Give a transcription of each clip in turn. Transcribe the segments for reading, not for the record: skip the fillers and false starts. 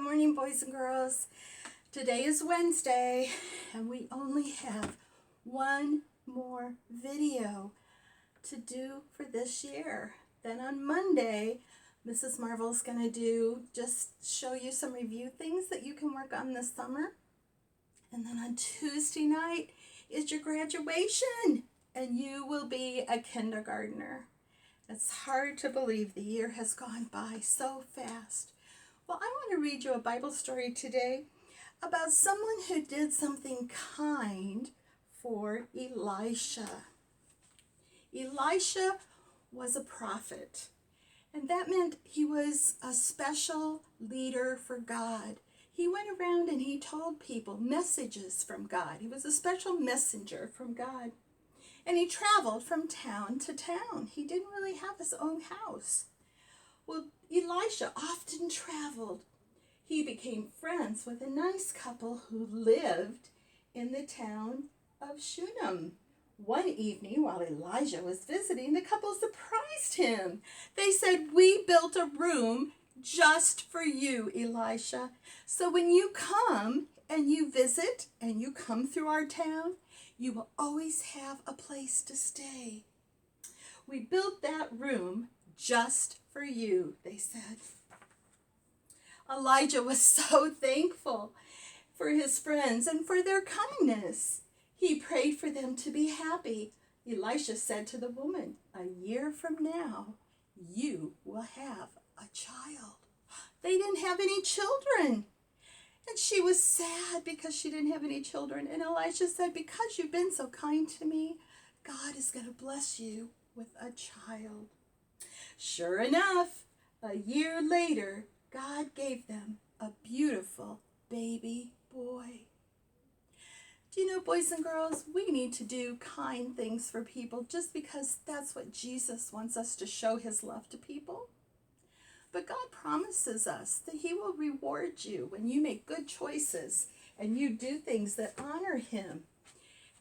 morning, boys and girls. Today is Wednesday, and we only have one more video to do for this year. Then on Monday, Mrs. Marvel is going to just show you some review things that you can work on this summer. And then on Tuesday night is your graduation, and you will be a kindergartner. It's hard to believe the year has gone by so fast. Well, I want to read you a Bible story today about someone who did something kind for Elisha. Elisha was a prophet, and that meant he was a special leader for God. He went around and he told people messages from God. He was a special messenger from God. And he traveled from town to town. He didn't really have his own house. Well, Elisha often traveled. He became friends with a nice couple who lived in the town of Shunem. One evening, while Elijah was visiting, the couple surprised him. They said, "We built a room just for you, Elisha. So when you come and you visit and you come through our town, you will always have a place to stay. We built that room just for you," they said. Elijah was so thankful for his friends and for their kindness. He prayed for them to be happy. Elisha said to the woman, "A year from now, you will have a child." They didn't have any children. And she was sad because she didn't have any children. And Elisha said, "Because you've been so kind to me, God is going to bless you with a child." Sure enough, a year later, God gave them a beautiful baby boy. Do you know, boys and girls, we need to do kind things for people just because that's what Jesus wants us to show his love to people. But God promises us that he will reward you when you make good choices and you do things that honor him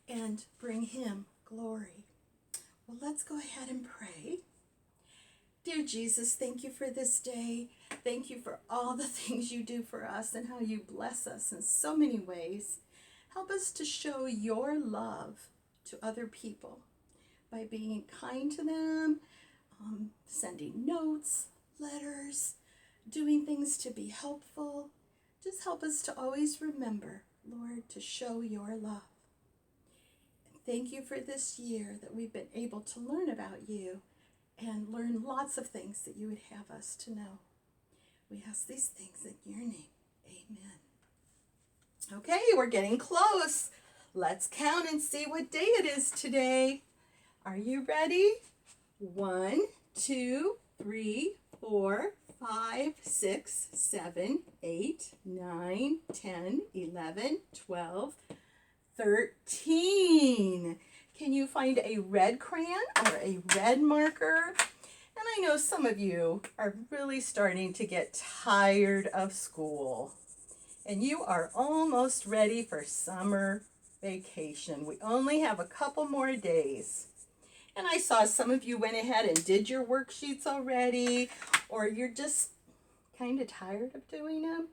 and bring him glory. Well, let's go ahead and pray. Dear Jesus, thank you for this day. Thank you for all the things you do for us and how you bless us in so many ways. Help us to show your love to other people by being kind to them, sending notes, letters, doing things to be helpful. Just help us to always remember, Lord, to show your love. And thank you for this year that we've been able to learn about you and learn lots of things that you would have us to know. We ask these things in your name. Amen. Okay, we're getting close. Let's count and see what day it is today. Are you ready? 1, 2, 3, 4, 5, 6, 7, 8, 9, 10, 11, 12, 13. Can you find a red crayon or a red marker? And I know some of you are really starting to get tired of school. And you are almost ready for summer vacation. We only have a couple more days. And I saw some of you went ahead and did your worksheets already, or you're just kind of tired of doing them.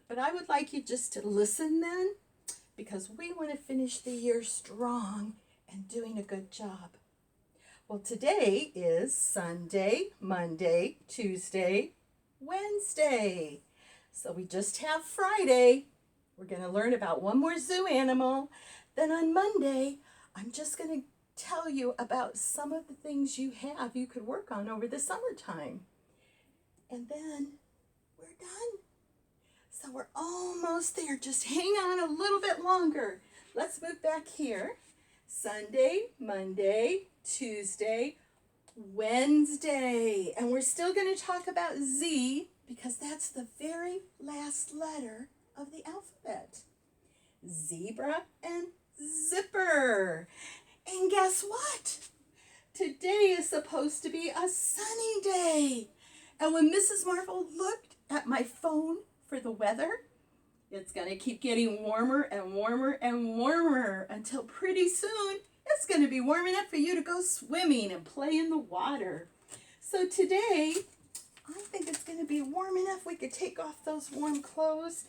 But I would like you just to listen then, because we want to finish the year strong and doing a good job. Well, today is Sunday, Monday, Tuesday, Wednesday. So we just have Friday. We're going to learn about one more zoo animal. Then on Monday, I'm just going to tell you about some of the things you could work on over the summertime. And then we're done. So we're almost there. Just hang on a little bit longer. Let's move back here. Sunday, Monday, Tuesday, Wednesday. And we're still going to talk about Z because that's the very last letter of the alphabet. Zebra and zipper. And guess what? Today is supposed to be a sunny day. And when Mrs. Marvel looked at my phone for the weather, it's going to keep getting warmer and warmer and warmer until pretty soon it's going to be warm enough for you to go swimming and play in the water. So today I think it's going to be warm enough we could take off those warm clothes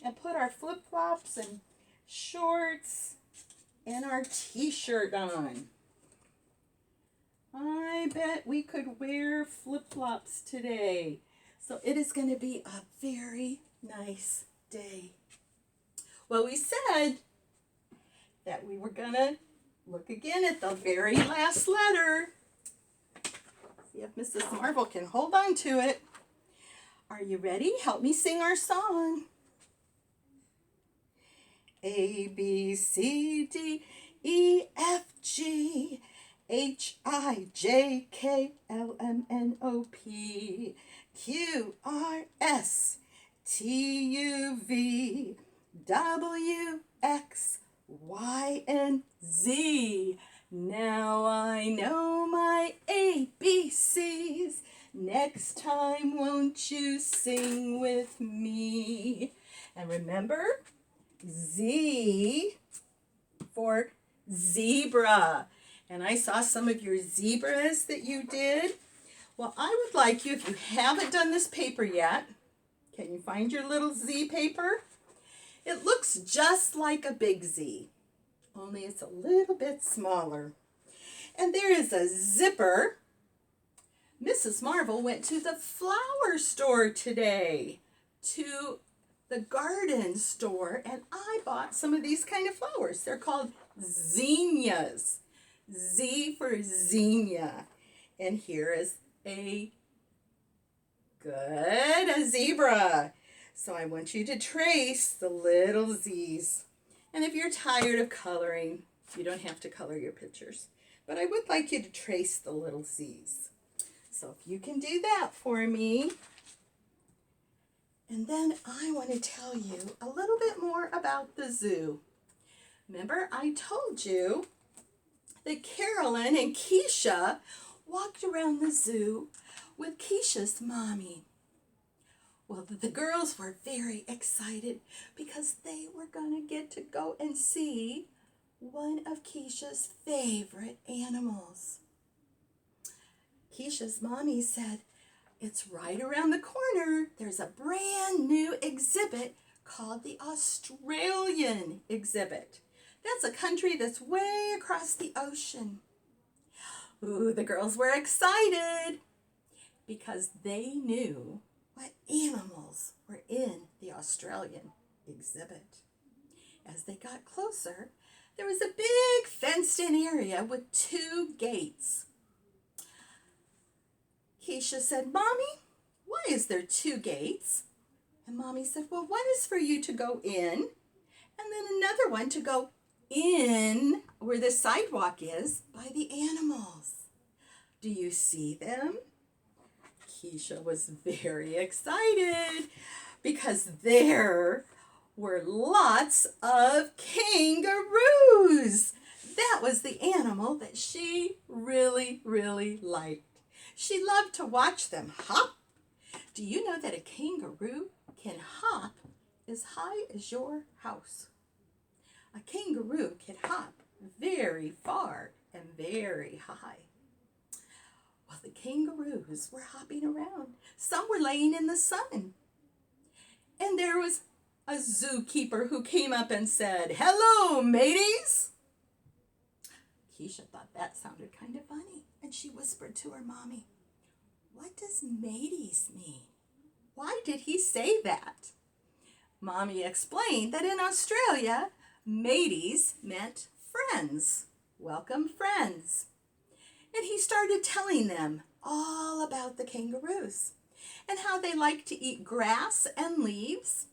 and put our flip-flops and shorts and our t-shirt on. I bet we could wear flip-flops today. So it is going to be a very nice day. Well, we said that we were going to look again at the very last letter. See if Mrs. Marvel can hold on to it. Are you ready? Help me sing our song. A, B, C, D, E, F, G, H, I, J, K, L, M, N, O, P, Q, R, S, T, U, V, W, X, Y, and Z. Now I know my ABCs. Next time, won't you sing with me? And remember, Z for zebra. And I saw some of your zebras that you did. Well, I would like you, if you haven't done this paper yet, can you find your little Z paper? It looks just like a big Z, only it's a little bit smaller. And there is a zipper. Mrs. Marvel went to the flower store today, to the garden store, and I bought some of these kind of flowers. They're called zinnias. Z for zinnia. And here is a zebra. So I want you to trace the little Z's. And if you're tired of coloring, you don't have to color your pictures. But I would like you to trace the little Z's. So if you can do that for me. And then I want to tell you a little bit more about the zoo. Remember, I told you that Carolyn and Keisha walked around the zoo with Keisha's mommy. Well, the girls were very excited because they were going to get to go and see one of Keisha's favorite animals. Keisha's mommy said, it's right around the corner. There's a brand new exhibit called the Australian exhibit. That's a country that's way across the ocean. Ooh, the girls were excited because they knew what animals were in the Australian exhibit. As they got closer, there was a big fenced-in area with 2 gates. Keisha said, Mommy, why is there 2 gates? And Mommy said, well, one is for you to go in, and then another one to go in where the sidewalk is by the animals. Do you see them? Keisha was very excited because there were lots of kangaroos. That was the animal that she really, really liked. She loved to watch them hop. Do you know that a kangaroo can hop as high as your house? A kangaroo can hop very far and very high. Well, the kangaroos were hopping around. Some were laying in the sun. And there was a zookeeper who came up and said, hello, mateys. Keisha thought that sounded kind of funny, and she whispered to her mommy, what does mateys mean? Why did he say that? Mommy explained that in Australia, mateys meant friends. Welcome, friends. And he started telling them all about the kangaroos and how they like to eat grass and leaves.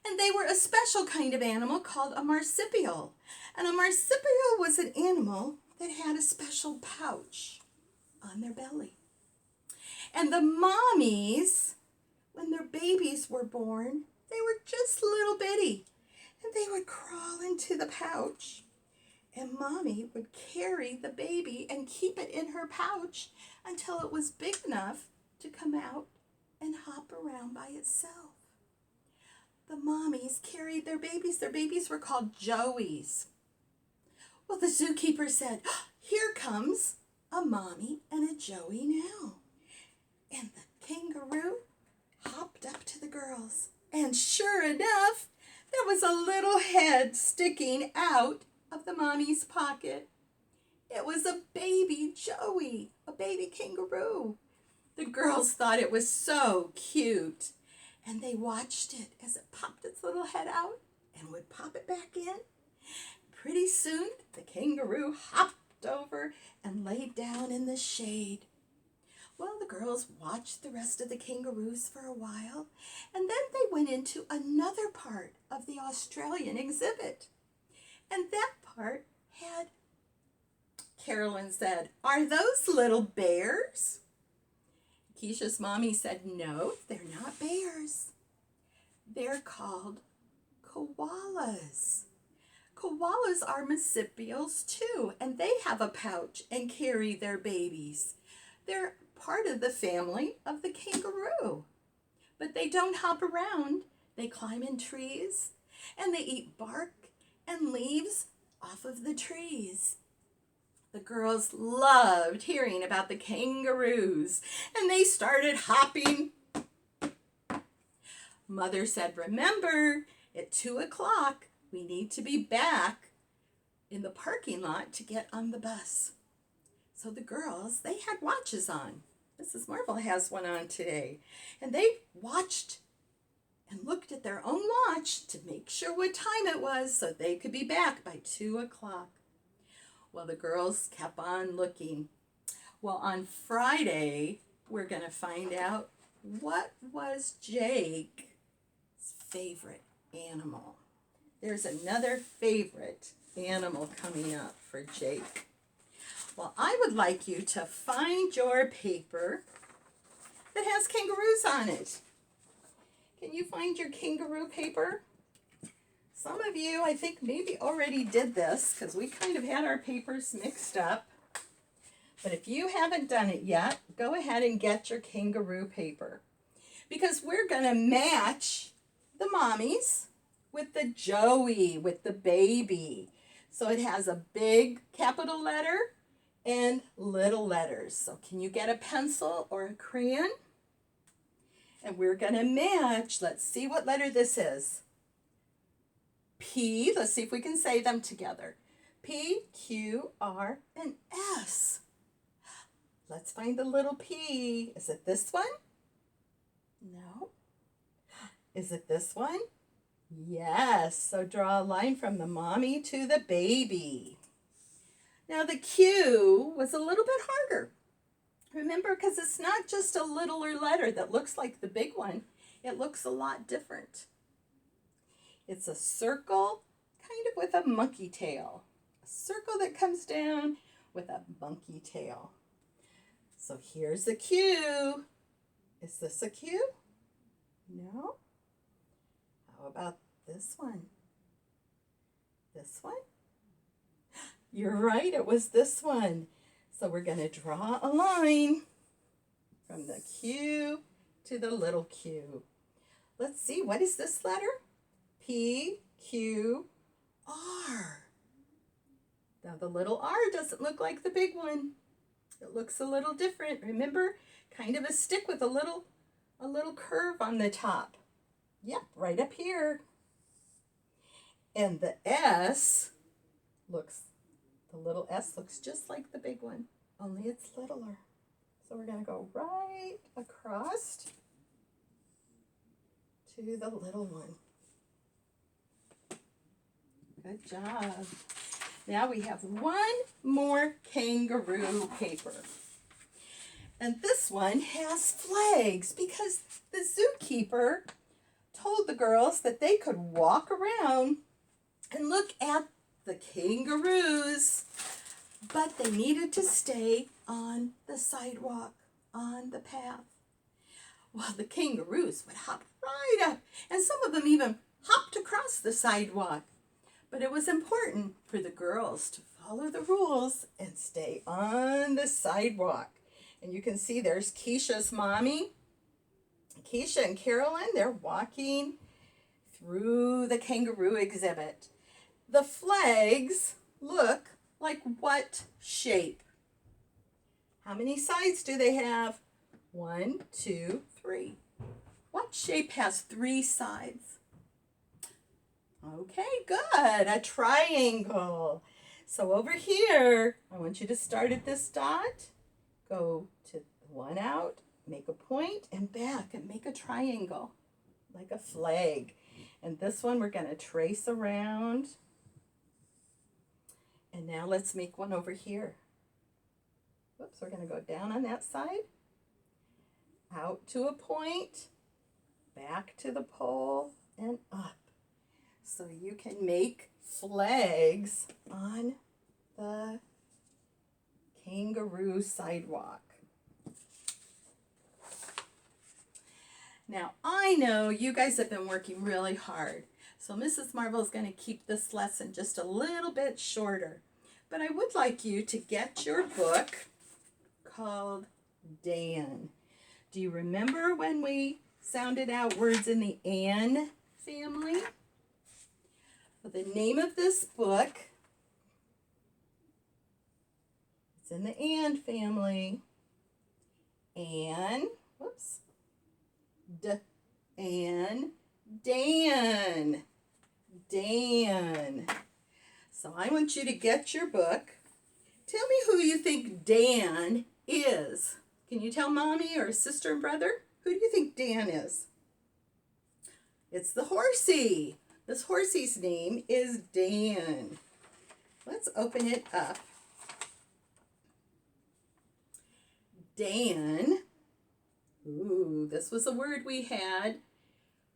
And they were a special kind of animal called a marsupial. And a marsupial was an animal that had a special pouch on their belly. And the mommies, when their babies were born, they were just little bitty. And they would crawl into the pouch. And Mommy would carry the baby and keep it in her pouch until it was big enough to come out and hop around by itself. The mommies carried their babies. Their babies were called joeys. Well, the zookeeper said, here comes a mommy and a joey now. And the kangaroo hopped up to the girls, and sure enough, there was a little head sticking out of the mommy's pocket. It was a baby Joey, a baby kangaroo. The girls thought it was so cute, and they watched it as it popped its little head out and would pop it back in. Pretty soon, the kangaroo hopped over and laid down in the shade. Well, the girls watched the rest of the kangaroos for a while, and then they went into another part of the Australian exhibit. And that part had, Carolyn said, "Are those little bears?" Keisha's mommy said, "No, they're not bears. They're called koalas." Koalas are marsupials too, and they have a pouch and carry their babies. They're part of the family of the kangaroo. But they don't hop around. They climb in trees, and they eat bark and leaves off of the trees. The girls loved hearing about the kangaroos, and they started hopping. Mother said, "Remember, at 2 o'clock, we need to be back in the parking lot to get on the bus." So the girls, they had watches on. Mrs. Marble has one on today. And they watched and looked at their own watch to make sure what time it was so they could be back by 2 o'clock. Well, the girls kept on looking. Well, on Friday, we're going to find out what was Jake's favorite animal. There's another favorite animal coming up for Jake. Well, I would like you to find your paper that has kangaroos on it. Can you find your kangaroo paper? Some of you, I think, maybe already did this because we kind of had our papers mixed up. But if you haven't done it yet, go ahead and get your kangaroo paper because we're going to match the mommies with the Joey, with the baby. So it has a big capital letter and little letters. So can you get a pencil or a crayon? And we're going to match. Let's see what letter this is. P. Let's see if we can say them together. P, Q, R, and S. Let's find the little P. Is it this one? No. Is it this one? Yes. So draw a line from the mommy to the baby. Now the Q was a little bit harder. Remember, because it's not just a littler letter that looks like the big one. It looks a lot different. It's a circle, kind of with a monkey tail. A circle that comes down with a monkey tail. So here's the Q. Is this a Q? No. How about this one? This one? You're right, it was this one. So we're going to draw a line from the Q to the little q. Let's see, what is this letter? P, Q, R. Now the little R doesn't look like the big one. It looks a little different. Remember, kind of a stick with a little curve on the top. Yep, right up here. And the S looks, the little S looks just like the big one, only it's littler. So we're going to go right across to the little one. Good job. Now we have one more kangaroo paper. And this one has flags because the zookeeper told the girls that they could walk around and look at the kangaroos, but they needed to stay on the sidewalk, on the path. Well, the kangaroos would hop right up, and some of them even hopped across the sidewalk. But it was important for the girls to follow the rules and stay on the sidewalk. And you can see there's Keisha's mommy. Keisha and Carolyn, they're walking through the kangaroo exhibit. The flags look like what shape? How many sides do they have? 1, 2, 3. What shape has 3 sides? Okay, good. A triangle. So over here, I want you to start at this dot, go to 1 out, make a point, and back, and make a triangle, like a flag. And this one we're going to trace around. And now let's make one over here. Whoops, we're going to go down on that side, out to a point, back to the pole, and up. So you can make flags on the kangaroo sidewalk. Now, I know you guys have been working really hard, so Mrs. Marvel is going to keep this lesson just a little bit shorter. But I would like you to get your book called Dan. Do you remember when we sounded out words in the an family? Well, the name of this book, it's in the and family. An, whoops, and Dan. Dan. So I want you to get your book. Tell me who you think Dan is. Can you tell mommy or sister and brother? Who do you think Dan is? It's the horsey. This horsey's name is Dan. Let's open it up. Dan. Ooh, this was a word we had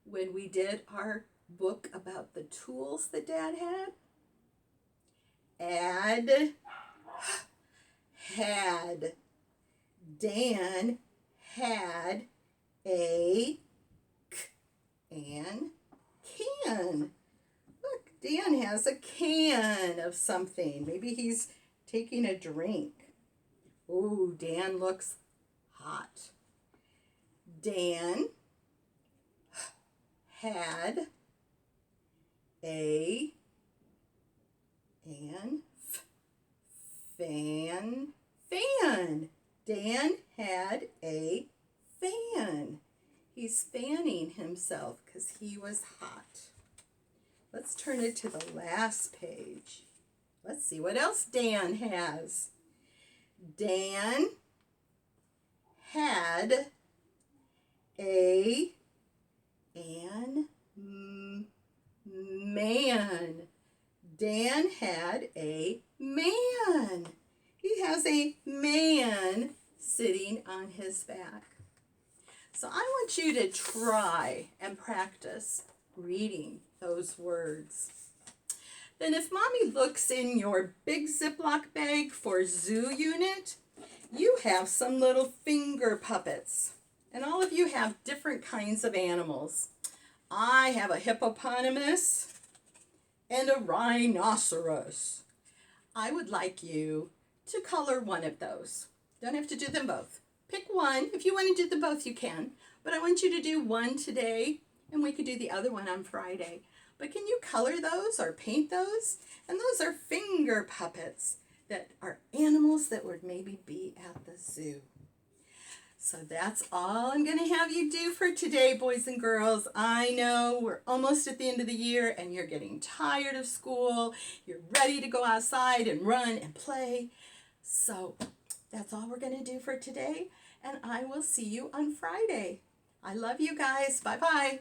when we did our book about the tools that Dad had. Add, had. Dan had a can. Look, Dan has a can of something. Maybe he's taking a drink. Ooh, Dan looks hot. Dan had a fan. Dan had a fan. He's fanning himself because he was hot. Let's turn it to the last page. Let's see what else Dan has. Dan had a man. Dan had a man. He has a man sitting on his back. So I want you to try and practice reading those words. Then if mommy looks in your big Ziploc bag for zoo unit, you have some little finger puppets. And all of you have different kinds of animals. I have a hippopotamus and a rhinoceros. I would like you to color one of those. Don't have to do them both. Pick one. If you want to do them both, you can. But I want you to do one today, and we could do the other one on Friday. But can you color those or paint those? And those are finger puppets that are animals that would maybe be at the zoo. So that's all I'm going to have you do for today, boys and girls. I know we're almost at the end of the year and you're getting tired of school. You're ready to go outside and run and play. So that's all we're going to do for today. And I will see you on Friday. I love you guys. Bye-bye.